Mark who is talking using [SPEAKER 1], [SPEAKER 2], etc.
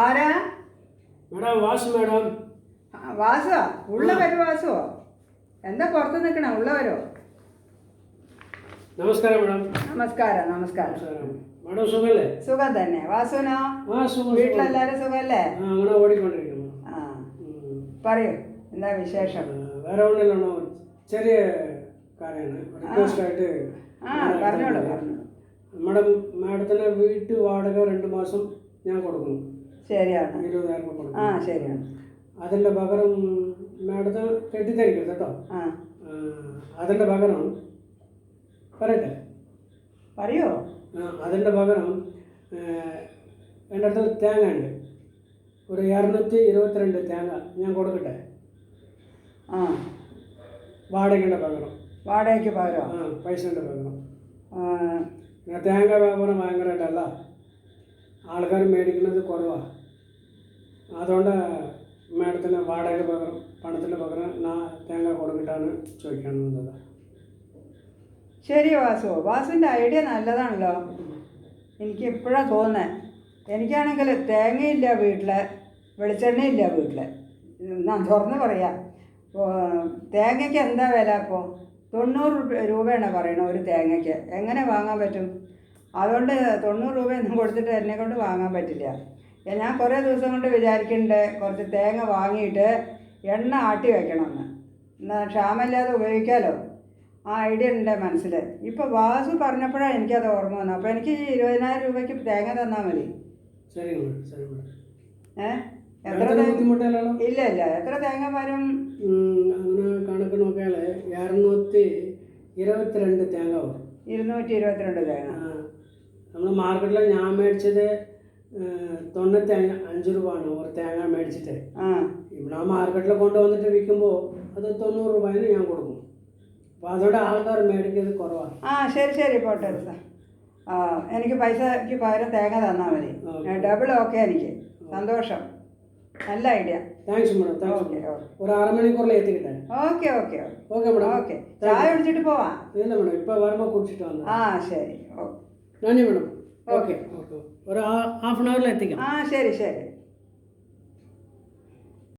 [SPEAKER 1] ആരാ?
[SPEAKER 2] Madam Vasu madam.
[SPEAKER 1] വാസോ? ഉള്ള വരോ വാസുവോ? എന്താ പുറത്ത് നിൽക്കണ? ഉള്ള വരോ?
[SPEAKER 2] നമസ്കാരം മേഡം.
[SPEAKER 1] നമസ്കാരം നമസ്കാരം.
[SPEAKER 2] മേഡം സുഖല്ലേ?
[SPEAKER 1] സുഖം തന്നെ. വാസുവിനോ?
[SPEAKER 2] സുഖം.
[SPEAKER 1] വീട്ടിലെല്ലാരും സുഖല്ലേ?
[SPEAKER 2] അങ്ങനെ ഓടിക്കൊണ്ടിരിക്കുന്നു.
[SPEAKER 1] പറയൂ, എന്താ വിശേഷം?
[SPEAKER 2] വേറെ ഒന്നില്ലല്ലോ, ചെറിയ കാര്യമാണ്. റിക്വസ്റ്റായിട്ട്
[SPEAKER 1] പറഞ്ഞോളൂ പറഞ്ഞോളൂ.
[SPEAKER 2] മാഡത്തിന് വീട്ടു വാടക 2 മാസം ഞാൻ കൊടുക്കുന്നു.
[SPEAKER 1] ശരിയാണ്.
[SPEAKER 2] 20,000 കൊടുക്കുന്നു.
[SPEAKER 1] ശരിയാണ്.
[SPEAKER 2] അതിൻ്റെ പകരം മാഡത്തിന് തെറ്റിദ്ധരിക്കരുത് കേട്ടോ. അതിൻ്റെ പകരം പറയട്ടെ?
[SPEAKER 1] പറയോ?
[SPEAKER 2] അതിൻ്റെ പകരം എൻ്റെ അടുത്ത് തേങ്ങ ഉണ്ട്, ഒരു 222 തേങ്ങ ഞാൻ കൊടുക്കട്ടെ? വാടകയുടെ പകരം.
[SPEAKER 1] വാടകയ്ക്ക് പകരം?
[SPEAKER 2] പൈസയുടെ പകരം. തേങ്ങ വ്യാപാരം ഭയങ്കരമായിട്ടല്ല, ആൾക്കാർ മേടിക്കുന്നത് കുറവാണ്. അതുകൊണ്ട് മാഡത്തിന് വാടകയുടെ പകരം, പണത്തിൻ്റെ പകരം തേങ്ങ കൊടുത്തിട്ടാണ് ചോദിക്കാൻ വന്നത്.
[SPEAKER 1] ശരി വാസു, വാസുവിൻ്റെ ഐഡിയ നല്ലതാണല്ലോ. എനിക്ക് ഇപ്പോഴാണ് തോന്നുന്നത്. എനിക്കാണെങ്കിൽ തേങ്ങയില്ല വീട്ടിൽ, വെളിച്ചെണ്ണയില്ല വീട്ടിൽ. ഞാൻ തുറന്ന് പറയാം, തേങ്ങയ്ക്ക് എന്താ വില ഇപ്പോൾ? 90 രൂപയാണ് പറയണത് ഒരു തേങ്ങയ്ക്ക്. എങ്ങനെ വാങ്ങാൻ പറ്റും? അതുകൊണ്ട് 90 രൂപയൊന്നും കൊടുത്തിട്ട് എന്നെ കൊണ്ട് വാങ്ങാൻ പറ്റില്ല. ഞാൻ കുറേ ദിവസം കൊണ്ട് വിചാരിക്കുന്നുണ്ട് കുറച്ച് തേങ്ങ വാങ്ങിയിട്ട് എണ്ണ ആട്ടി വയ്ക്കണമെന്ന്, എന്നാൽ ക്ഷാമമില്ലാതെ ഉപയോഗിക്കാമല്ലോ. ആ ഐഡിയ ഉണ്ട് മനസ്സിൽ. ഇപ്പോൾ വാസു പറഞ്ഞപ്പോഴാണ് എനിക്കത് ഓർമ്മ വന്നത്. അപ്പോൾ എനിക്ക് 20,000 രൂപയ്ക്ക് തേങ്ങ തന്നാൽ മതി.
[SPEAKER 2] ശരി ശരി.
[SPEAKER 1] എത്ര? ഇല്ല ഇല്ല, എത്ര തേങ്ങ വരും?
[SPEAKER 2] അങ്ങനെ കണക്ക് നോക്കിയാൽ 222 തേങ്ങ വരും.
[SPEAKER 1] 222 തേങ്ങ.
[SPEAKER 2] നമ്മൾ മാർക്കറ്റിൽ ഞാൻ മേടിച്ചത് 95 രൂപയാണ് ഒരു തേങ്ങ മേടിച്ചിട്ട്. ഇവിടെ ആ മാർക്കറ്റിൽ കൊണ്ടുവന്നിട്ട് വിൽക്കുമ്പോൾ അത് 90 രൂപയാണ് ഞാൻ കൊടുക്കും. അപ്പോൾ അതോടെ ആൾക്കാർ മേടിക്കുന്നത് കുറവാണ്.
[SPEAKER 1] ശരി ശരി, പോട്ടെ സാർ. എനിക്ക് പൈസയ്ക്ക് പകരം തേങ്ങ തന്നാൽ മതി. ഡബിൾ ഓക്കെ, എനിക്ക് സന്തോഷം. നല്ല ഐഡിയ.
[SPEAKER 2] Thanks madam.
[SPEAKER 1] ഓക്കെ
[SPEAKER 2] ഒരു 6 മണിക്കൂറിൽ എത്തിക്കട്ടെ?
[SPEAKER 1] Okay okay
[SPEAKER 2] okay madam.
[SPEAKER 1] Okay, ചായ കുടിച്ചിട്ട് പോവാം?
[SPEAKER 2] ഇല്ല മേഡം, ഇപ്പോൾ വരുമ്പോൾ കുടിച്ചിട്ട് വന്നു.
[SPEAKER 1] ശരി.
[SPEAKER 2] നന്ദി മേഡം. ഓക്കെ ഓക്കെ, ഒരു ഹാഫ് ആൻ അവറിൽ എത്തിക്കാം.
[SPEAKER 1] ശരി ശരി.